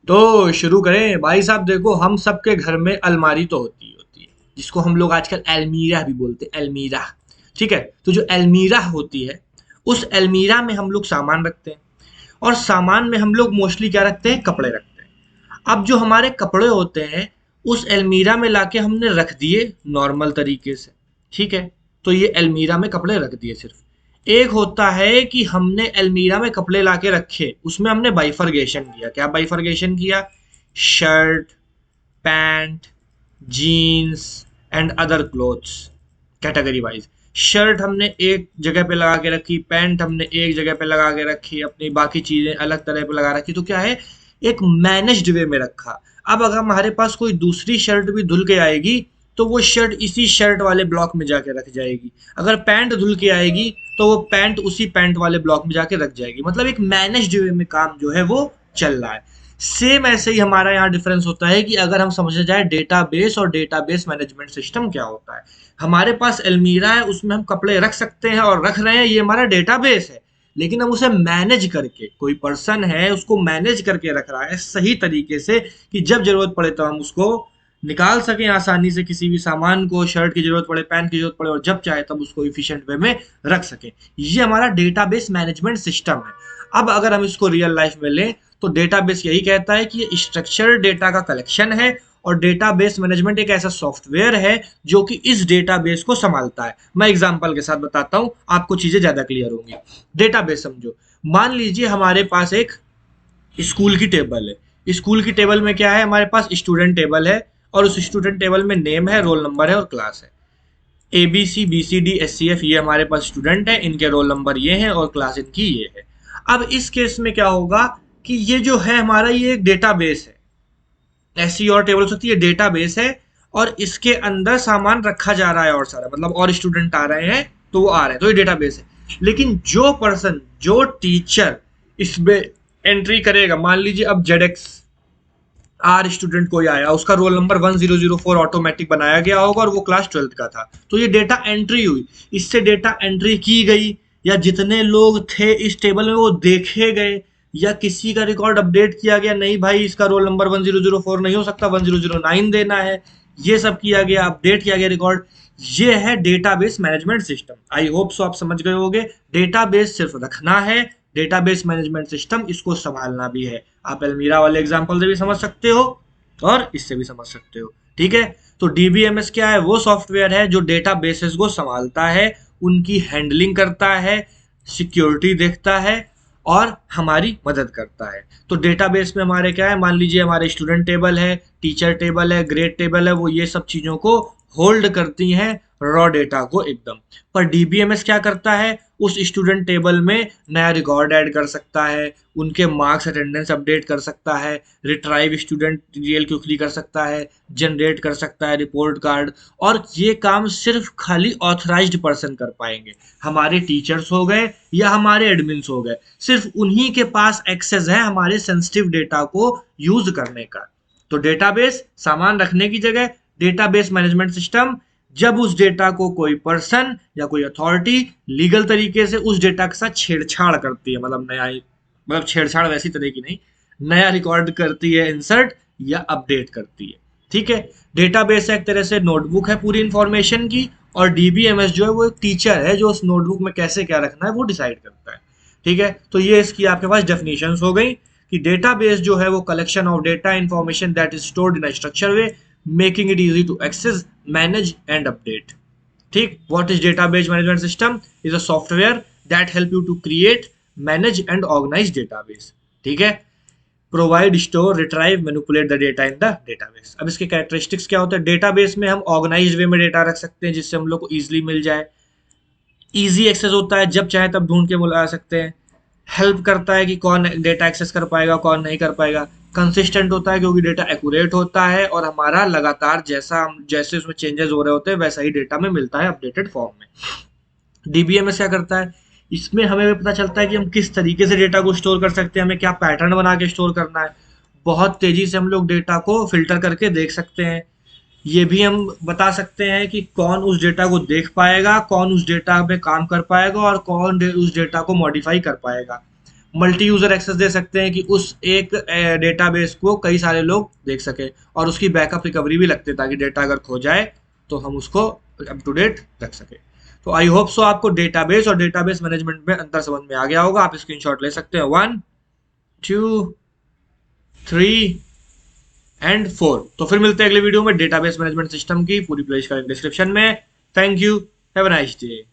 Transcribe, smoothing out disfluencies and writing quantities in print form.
तो शुरू करें भाई साहब। देखो, हम सबके घर में अलमारी तो होती है, जिसको हम लोग आजकल अलमीरा भी बोलते हैं, अलमीरा। ठीक है, तो जो अलमीरा होती है, उस अलमीरा में हम लोग सामान रखते हैं, और सामान में हम लोग मोस्टली क्या रखते हैं, कपड़े रखते हैं। अब जो हमारे कपड़े होते हैं, उस अलमीरा में लाके हमने रख दिए नॉर्मल तरीके से। ठीक है, तो ये अलमीरा में कपड़े रख दिए सिर्फ। एक होता है कि हमने अलमीरा में कपड़े लाके रखे, उसमें हमने बाइफरगेशन किया। क्या बाइफरगेशन किया? Shirt, pant, jeans and other clothes, category wise. Shirt हमने एक जगह पे लगा के रखी, पैंट हमने एक जगह पे लगा के रखी, अपनी बाकी चीजें अलग तरह पे लगा रखी। तो क्या है, एक मैनेज्ड वे में रखा। अब अगर हमारे पास कोई दूसरी शर्ट भी धुल के आएगी, तो वो शर्ट इसी शर्ट वाले ब्लॉक में जाके रख जाएगी। अगर पैंट धुल के आएगी, तो वो पैंट उसी पैंट वाले ब्लॉक में जाके रख जाएगी। मतलब एक मैनेज्ड वे में काम जो है वो चल रहा है। सेम ऐसे ही हमारा यहाँ डिफरेंस होता है कि अगर हम समझे जाए डेटाबेस और डेटाबेस मैनेजमेंट सिस्टम क्या होता है। हमारे पास अलमीरा है, उसमें हम कपड़े रख सकते हैं और रख रहे हैं, ये हमारा डेटाबेस है। लेकिन हम उसे मैनेज करके, कोई पर्सन है उसको मैनेज करके रख रहा है सही तरीके से, कि जब जरूरत पड़े तो हम उसको निकाल सकें आसानी से, किसी भी सामान को, शर्ट की जरूरत पड़े, पैंट की जरूरत पड़े, और जब चाहे तब उसको इफिशिएंट वे में रख सकें। ये हमारा डेटाबेस मैनेजमेंट सिस्टम है। अब अगर हम इसको रियल लाइफ में लें, तो डेटाबेस यही कहता है कि ये स्ट्रक्चर्ड डेटा का कलेक्शन है, और डेटाबेस मैनेजमेंट एक ऐसा सॉफ्टवेयर है जो कि इस डेटाबेस को संभालता है। मैं एग्जांपल के साथ बताता हूं, आपको चीजें ज्यादा क्लियर होंगी। डेटाबेस समझो, मान लीजिए हमारे पास एक स्कूल की टेबल है। स्कूल की टेबल में क्या है, हमारे पास स्टूडेंट टेबल है, और उस स्टूडेंट टेबल में नेम है, रोल नंबर है और क्लास है। A B C B C D S C F, ये हमारे पास स्टूडेंट है, इनके रोल नंबर ये हैं और क्लास इनकी ये है। अब इस केस में क्या होगा कि ये जो है हमारा, ये एक डेटाबेस है। ऐसी और टेबल हो सकती है, डेटाबेस है, और इसके अंदर सामान रखा जा रहा है और सारा, मतलब और स्टूडेंट आ रहे हैं तो वो आ रहे हैं, तो ये डेटाबेस है। लेकिन जो पर्सन, जो टीचर इसमें एंट्री करेगा, मान लीजिए अब जेड एक्स आर स्टूडेंट कोई आया, उसका रोल नंबर 1004 ऑटोमेटिक बनाया गया होगा और वो क्लास 12th का था, तो ये डेटा एंट्री हुई, इससे डेटा एंट्री की गई, या जितने लोग थे इस टेबल में वो देखे गए, या किसी का रिकॉर्ड अपडेट किया गया, नहीं भाई इसका रोल नंबर 1004 नहीं हो सकता, 1009 देना है, ये सब किया गया, अपडेट किया गया रिकॉर्ड। ये है database management system. I hope so आप समझ गए होंगे। डेटाबेस सिर्फ रखना है, डेटाबेस मैनेजमेंट सिस्टम इसको संभालना भी है। आप अलमीरा वाले एग्जांपल से भी समझ सकते हो और इससे भी समझ सकते हो। ठीक है, तो डीबीएमएस क्या है, वो सॉफ्टवेयर है जो डेटाबेसेस को संभालता है, उनकी हैंडलिंग करता है, सिक्योरिटी देखता है और हमारी मदद करता है। तो डेटाबेस में हमारे क्या है, मान लीजिए हमारे स्टूडेंट टेबल है, टीचर टेबल है, ग्रेड टेबल है, वो ये सब चीजों को होल्ड करती हैं, रॉ डेटा को एकदम। पर डीबीएमएस क्या करता है, उस स्टूडेंट टेबल में नया रिकॉर्ड ऐड कर सकता है, उनके मार्क्स अटेंडेंस अपडेट कर सकता है, रिट्राइव स्टूडेंट डिटेल क्विकली कर सकता है, जनरेट कर सकता है रिपोर्ट कार्ड। और ये काम सिर्फ खाली ऑथराइज्ड पर्सन कर पाएंगे। हमारे टीचर्स हो गए या हमारे एडमिन्स हो गए, सिर्फ उन्हीं के पास एक्सेस है हमारे सेंसिटिव डेटा को यूज करने का। तो डेटाबेस सामान रखने की जगह, डेटाबेस मैनेजमेंट सिस्टम जब उस डेटा को कोई पर्सन या कोई अथॉरिटी लीगल तरीके से उस डेटा के साथ छेड़छाड़ करती है, मतलब नया, मतलब छेड़छाड़ वैसी तरह की नहीं, नया रिकॉर्ड करती है, इंसर्ट या अपडेट करती है। ठीक है, डेटाबेस एक तरह से नोटबुक है पूरी इंफॉर्मेशन की, और डीबीएमएस जो है वो एक टीचर है जो उस नोटबुक में कैसे क्या रखना है वो डिसाइड करता है। ठीक है, तो ये इसकी आपके पास डेफिनेशंस हो गई कि डेटाबेस जो है वो collection of data information that is stored in a structure way, making it easy to access, manage and update. ठीक, what is database management system? Is a software that help you to create, manage and organise database. ठीक है, provide, store, retrieve, manipulate the data in the database. अब इसके characteristics क्या होते हैं? Database में हम ऑर्गेनाइज्ड वे में डेटा रख सकते हैं जिससे हम लोग को इजीली मिल जाए, इजी एक्सेस होता है, जब चाहे तब ढूंढ के बुला सकते हैं, हेल्प करता है कि कौन डेटा एक्सेस कर पाएगा कौन नहीं कर पाएगा, कंसिस्टेंट होता है क्योंकि डेटा एक्यूरेट होता है और हमारा लगातार जैसे उसमें चेंजेस हो रहे होते हैं वैसा ही डेटा में मिलता है अपडेटेड फॉर्म में। डीबीएमएस क्या करता है, इसमें हमें पता चलता है कि हम किस तरीके से डेटा को स्टोर कर सकते हैं, हमें क्या पैटर्न बना के स्टोर करना है। बहुत तेजी से हम लोग डेटा को फिल्टर करके देख सकते हैं। ये भी हम बता सकते हैं कि कौन उस डेटा को देख पाएगा, कौन उस डेटा पे काम कर पाएगा और कौन उस डेटा को मॉडिफाई कर पाएगा। मल्टी यूजर एक्सेस दे सकते हैं कि उस एक डेटाबेस को कई सारे लोग देख सके, और उसकी बैकअप रिकवरी भी लगते हैं ताकि डेटा अगर खो जाए तो हम उसको अप टू डेट रख सके। तो आई होप सो आपको डेटाबेस और डेटाबेस मैनेजमेंट में अंतर समझ में आ गया होगा। आप स्क्रीनशॉट ले सकते हैं 1 2 3 एंड 4। तो फिर मिलते हैं अगले वीडियो में डेटाबेस मैनेजमेंट सिस्टम की पूरी प्लेलिस्ट का डिस्क्रिप्शन में। Thank you, have a nice day.